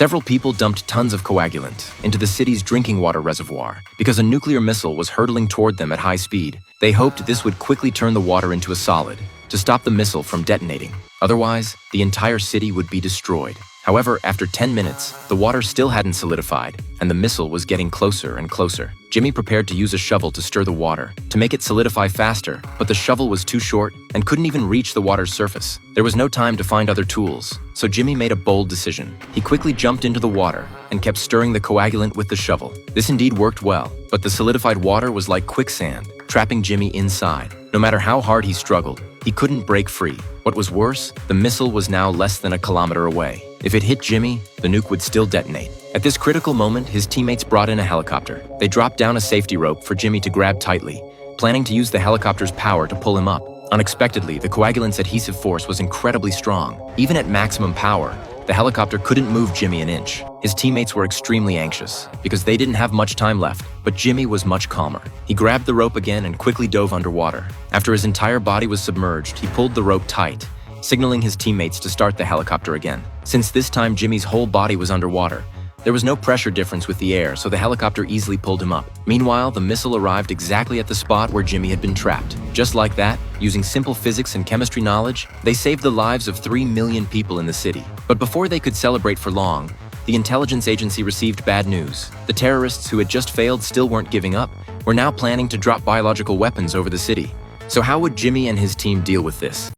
Several people dumped tons of coagulant into the city's drinking water reservoir because a nuclear missile was hurtling toward them at high speed. They hoped this would quickly turn the water into a solid to stop the missile from detonating. Otherwise, the entire city would be destroyed. However, after 10 minutes, the water still hadn't solidified, and the missile was getting closer and closer. Jimmy prepared to use a shovel to stir the water, to make it solidify faster, but the shovel was too short and couldn't even reach the water's surface. There was no time to find other tools, so Jimmy made a bold decision. He quickly jumped into the water and kept stirring the coagulant with the shovel. This indeed worked well, but the solidified water was like quicksand, trapping Jimmy inside. No matter how hard he struggled, he couldn't break free. What was worse, the missile was now less than a kilometer away. If it hit Jimmy, the nuke would still detonate. At this critical moment, his teammates brought in a helicopter. They dropped down a safety rope for Jimmy to grab tightly, planning to use the helicopter's power to pull him up. Unexpectedly, the coagulant's adhesive force was incredibly strong. Even at maximum power, the helicopter couldn't move Jimmy an inch. His teammates were extremely anxious because they didn't have much time left, but Jimmy was much calmer. He grabbed the rope again and quickly dove underwater. After his entire body was submerged, he pulled the rope tight, signaling his teammates to start the helicopter again. Since this time Jimmy's whole body was underwater, there was no pressure difference with the air, so the helicopter easily pulled him up. Meanwhile, the missile arrived exactly at the spot where Jimmy had been trapped. Just like that, using simple physics and chemistry knowledge, they saved the lives of 3 million people in the city. But before they could celebrate for long, the intelligence agency received bad news. The terrorists who had just failed still weren't giving up, were now planning to drop biological weapons over the city. So how would Jimmy and his team deal with this?